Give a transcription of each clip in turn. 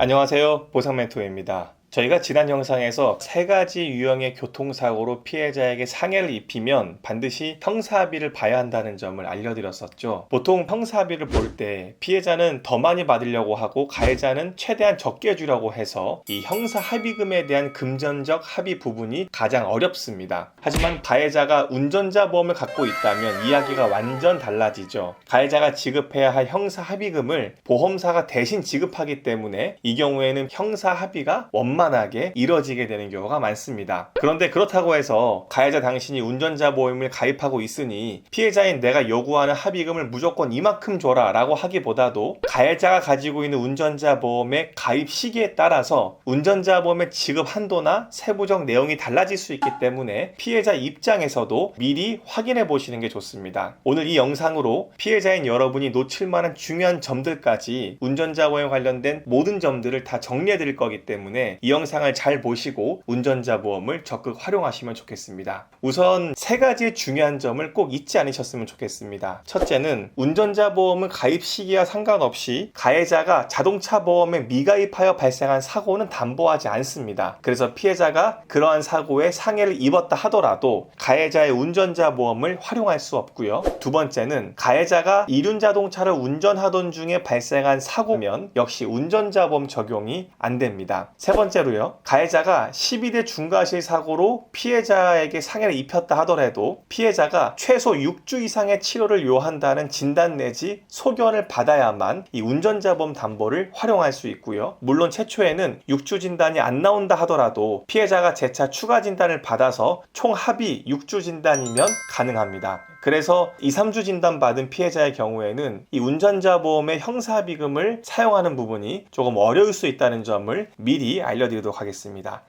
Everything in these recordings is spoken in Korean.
안녕하세요. 보상멘토입니다. 저희가 지난 영상에서 세 가지 유형의 교통사고로 피해자에게 상해를 입히면 반드시 형사합의를 봐야 한다는 점을 알려드렸었죠. 보통 형사합의를 볼 때 피해자는 더 많이 받으려고 하고 가해자는 최대한 적게 주려고 해서 이 형사합의금에 대한 금전적 합의 부분이 가장 어렵습니다. 하지만 가해자가 운전자 보험을 갖고 있다면 이야기가 완전 달라지죠. 가해자가 지급해야 할 형사합의금을 보험사가 대신 지급하기 때문에 이 경우에는 형사합의가 원만하게 이뤄지게 되는 경우가 많습니다. 그런데 그렇다고 해서 가해자 당신이 운전자 보험을 가입하고 있으니 피해자인 내가 요구하는 합의금을 무조건 이만큼 줘라 라고 하기보다도 가해자가 가지고 있는 운전자 보험의 가입 시기에 따라서 운전자 보험의 지급 한도나 세부적 내용이 달라질 수 있기 때문에 피해자 입장에서도 미리 확인해 보시는 게 좋습니다. 오늘 이 영상으로 피해자인 여러분이 놓칠 만한 중요한 점들까지 운전자 보험에 관련된 모든 점들을 다 정리해 드릴 거기 때문에 이 영상을 잘 보시고 운전자 보험을 적극 활용하시면 좋겠습니다. 우선 세 가지의 중요한 점을 꼭 잊지 않으셨으면 좋겠습니다. 첫째는 운전자 보험은 가입 시기와 상관없이 가해자가 자동차 보험에 미가입하여 발생한 사고는 담보하지 않습니다. 그래서 피해자가 그러한 사고에 상해를 입었다 하더라도 가해자의 운전자 보험을 활용할 수 없고요. 두 번째는 가해자가 이륜 자동차를 운전하던 중에 발생한 사고면 역시 운전자 보험 적용이 안 됩니다. 세 번째로요. 가해자가 12대 중과실 사고로 피해자에게 상해를 입혔다 하더라도 피해자가 최소 6주 이상의 치료를 요한다는 진단 내지 소견을 받아야만 이 운전자 보험 담보를 활용할 수 있고요. 물론 최초에는 6주 진단이 안 나온다 하더라도 피해자가 재차 추가 진단을 받아서 총 합의 6주 진단이면 가능합니다. 그래서 2, 3주 진단 받은 피해자의 경우에는 이 운전자 보험의 형사합의금을 사용하는 부분이 조금 어려울 수 있다는 점을 미리 알려드리도록 하겠습니다.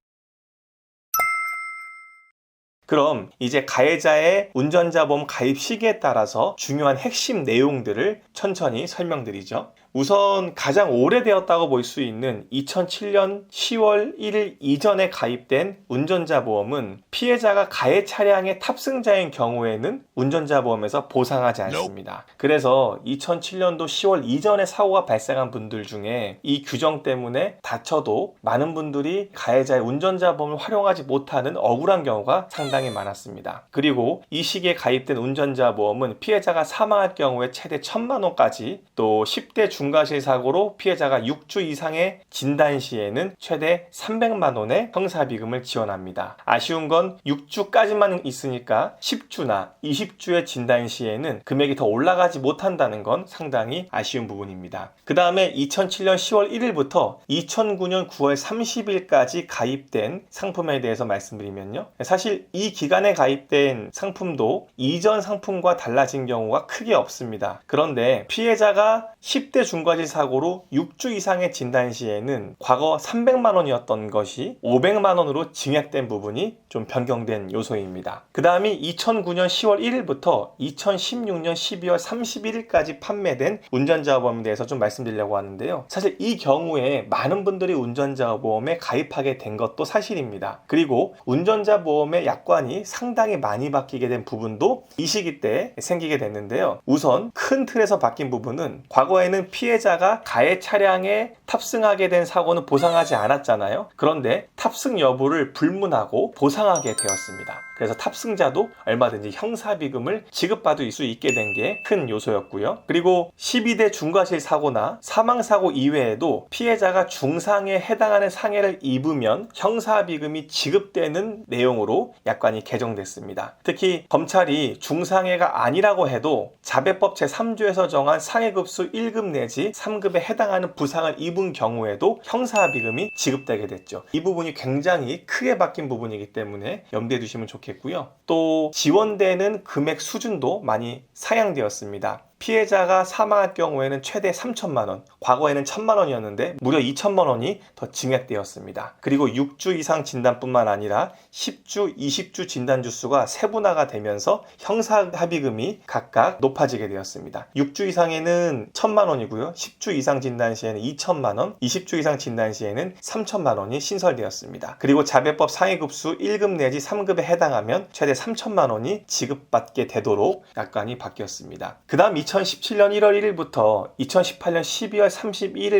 그럼 이제 가해자의 운전자 보험 가입 시기에 따라서 중요한 핵심 내용들을 천천히 설명드리죠. 우선 가장 오래되었다고 볼 수 있는 2007년 10월 1일 이전에 가입된 운전자 보험은 피해자가 가해 차량의 탑승자인 경우에는 운전자 보험에서 보상하지 않습니다. 그래서 2007년도 10월 이전에 사고가 발생한 분들 중에 이 규정 때문에 다쳐도 많은 분들이 가해자의 운전자 보험을 활용하지 못하는 억울한 경우가 상당히 많았습니다. 그리고 이 시기에 가입된 운전자 보험은 피해자가 사망할 경우에 최대 1,000만 원까지, 또 10대 중과실 사고로 피해자가 6주 이상의 진단 시에는 최대 300만 원의 형사비금을 지원합니다. 아쉬운 건 6주까지만 있으니까 10주나 20주의 진단 시에는 금액이 더 올라가지 못한다는 건 상당히 아쉬운 부분입니다. 그 다음에 2007년 10월 1일부터 2009년 9월 30일까지 가입된 상품에 대해서 말씀드리면요. 사실 이 기간에 가입된 상품도 이전 상품과 달라진 경우가 크게 없습니다. 그런데 피해자가 10대 중과실 사고로 6주 이상의 진단 시에는 과거 300만 원이었던 것이 500만 원으로 증액된 부분이 좀 변경된 요소입니다. 그 다음이 2009년 10월 1일부터 2016년 12월 31일까지 판매된 운전자 보험에 대해서 좀 말씀드리려고 하는데요. 사실 이 경우에 많은 분들이 운전자 보험에 가입하게 된 것도 사실입니다. 그리고 운전자 보험의 약관이 상당히 많이 바뀌게 된 부분도 이 시기 때 생기게 됐는데요. 우선 큰 틀에서 바뀐 부분은 과거에는 피해자가 가해 차량에 탑승하게 된 사고는 보상하지 않았잖아요. 그런데 탑승 여부를 불문하고 보상하게 되었습니다. 그래서 탑승자도 얼마든지 형사비금을 지급받을 수 있게 된 게 큰 요소였고요. 그리고 12대 중과실 사고나 사망사고 이외에도 피해자가 중상에 해당하는 상해를 입으면 형사비금이 지급되는 내용으로 약관이 개정됐습니다. 특히 검찰이 중상해가 아니라고 해도 자배법 제3조에서 정한 상해급수 1급 내지 3급에 해당하는 부상을 입은 경우에도 형사비금이 지급되게 됐죠. 이 부분이 굉장히 크게 바뀐 부분이기 때문에 염두에 두시면 좋겠고요. 또 지원되는 금액 수준도 많이 상향되었습니다. 피해자가 사망할 경우에는 최대 3천만 원, 과거에는 1,000만 원이었는데 무려 2천만 원이 더 증액되었습니다. 그리고 6주 이상 진단뿐만 아니라 10주, 20주 진단 주수가 세분화가 되면서 형사 합의금이 각각 높아지게 되었습니다. 6주 이상에는 1,000만 원이고요. 10주 이상 진단 시에는 2천만 원, 20주 이상 진단 시에는 3천만 원이 신설되었습니다. 그리고 자배법 상해급수 1급 내지 3급에 해당하면 최대 3천만 원이 지급받게 되도록 약관이 바뀌었습니다. 그 다음 2017년 1월 1일부터 2018년 12월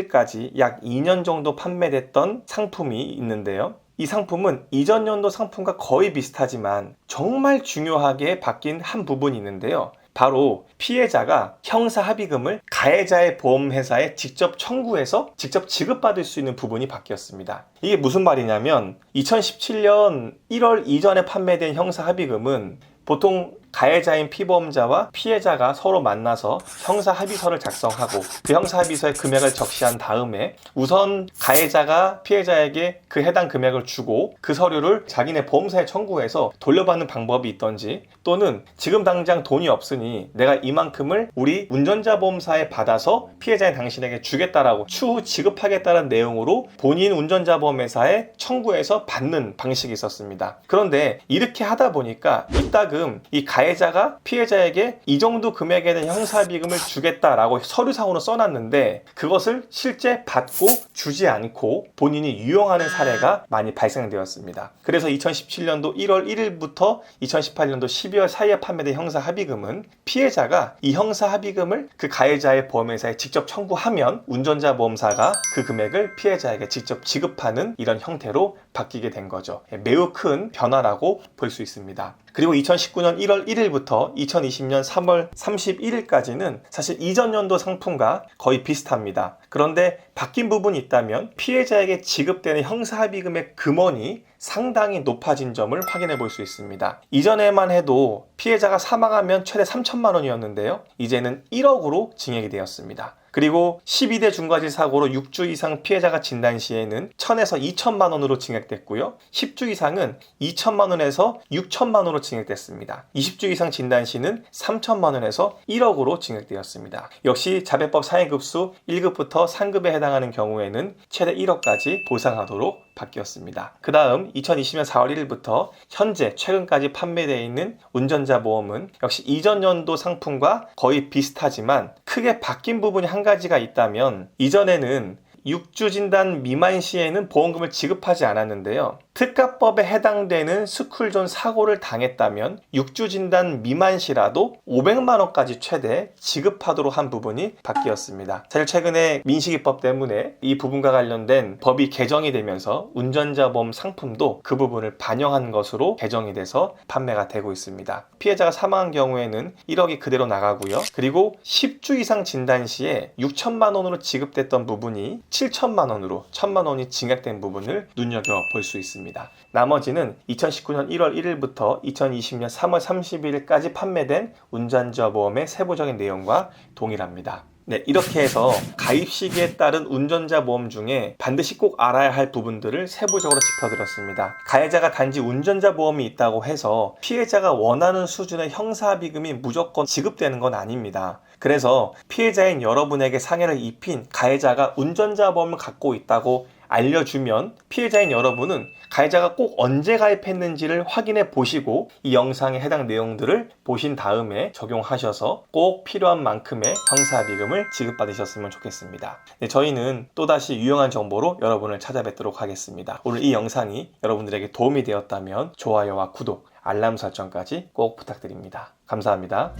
31일까지 약 2년 정도 판매됐던 상품이 있는데요. 이 상품은 이전 연도 상품과 거의 비슷하지만 정말 중요하게 바뀐 한 부분이 있는데요. 바로 피해자가 형사 합의금을 가해자의 보험회사에 직접 청구해서 직접 지급받을 수 있는 부분이 바뀌었습니다. 이게 무슨 말이냐면 2017년 1월 이전에 판매된 형사 합의금은 보통 가해자인 피보험자와 피해자가 서로 만나서 형사 합의서를 작성하고 그 형사 합의서의 금액을 적시한 다음에 우선 가해자가 피해자에게 그 해당 금액을 주고 그 서류를 자기네 보험사에 청구해서 돌려받는 방법이 있던지, 또는 지금 당장 돈이 없으니 내가 이만큼을 우리 운전자 보험사에 받아서 피해자인 당신에게 주겠다라고 추후 지급하겠다는 내용으로 본인 운전자 보험회사에 청구해서 받는 방식이 있었습니다. 그런데 이렇게 하다 보니까 이따금 이 가해자가 피해자에게 이 정도 금액에 대한 형사비금을 주겠다라고 서류상으로 써놨는데 그것을 실제 받고 주지 않고 본인이 유용하는 사례가 많이 발생되었습니다. 그래서 2017년도 1월 1일부터 2018년도 12월 사이에 판매된 형사합의금은 피해자가 이 형사합의금을 그 가해자의 보험회사에 직접 청구하면 운전자 보험사가 그 금액을 피해자에게 직접 지급하는 이런 형태로 바뀌게 된 거죠. 매우 큰 변화라고 볼 수 있습니다. 그리고 2019년 1월 1일부터 2020년 3월 31일까지는 사실 이전 연도 상품과 거의 비슷합니다. 그런데 바뀐 부분이 있다면 피해자에게 지급되는 형사합의금의 금원이 상당히 높아진 점을 확인해 볼 수 있습니다. 이전에만 해도 피해자가 사망하면 최대 3천만 원이었는데요. 이제는 1억으로 증액이 되었습니다. 그리고 12대 중과실 사고로 6주 이상 피해자가 진단 시에는 1,000에서 2천만 원으로 증액됐고요. 10주 이상은 2천만 원에서 6천만 원으로 증액됐습니다. 20주 이상 진단 시는 3천만 원에서 1억으로 증액되었습니다. 역시 자배법 상해급수 1급부터 3급에 해당하는 경우에는 최대 1억까지 보상하도록 바뀌었습니다. 그 다음 2020년 4월 1일부터 현재 최근까지 판매되어 있는 운전자 보험은 역시 이전 연도 상품과 거의 비슷하지만 크게 바뀐 부분이 한 가지가 있다면, 이전에는 6주 진단 미만 시에는 보험금을 지급하지 않았는데요. 특가법에 해당되는 스쿨존 사고를 당했다면 6주 진단 미만 시라도 500만 원까지 최대 지급하도록 한 부분이 바뀌었습니다. 사실 최근에 민식이법 때문에 이 부분과 관련된 법이 개정이 되면서 운전자 보험 상품도 그 부분을 반영한 것으로 개정이 돼서 판매가 되고 있습니다. 피해자가 사망한 경우에는 1억이 그대로 나가고요. 그리고 10주 이상 진단 시에 6천만 원으로 지급됐던 부분이 7천만 원으로 1천만 원이 증액된 부분을 눈여겨볼 수 있습니다. 나머지는 2019년 1월 1일부터 2020년 3월 30일까지 판매된 운전자 보험의 세부적인 내용과 동일합니다. 네, 이렇게 해서 가입 시기에 따른 운전자 보험 중에 반드시 꼭 알아야 할 부분들을 세부적으로 짚어드렸습니다. 가해자가 단지 운전자 보험이 있다고 해서 피해자가 원하는 수준의 형사합의금이 무조건 지급되는 건 아닙니다. 그래서 피해자인 여러분에게 상해를 입힌 가해자가 운전자 보험을 갖고 있다고 알려주면 피해자인 여러분은 가해자가 꼭 언제 가입했는지를 확인해 보시고 이 영상에 해당 내용들을 보신 다음에 적용하셔서 꼭 필요한 만큼의 형사합의금을 지급받으셨으면 좋겠습니다. 네, 저희는 또다시 유용한 정보로 여러분을 찾아뵙도록 하겠습니다. 오늘 이 영상이 여러분들에게 도움이 되었다면 좋아요와 구독, 알람 설정까지 꼭 부탁드립니다. 감사합니다.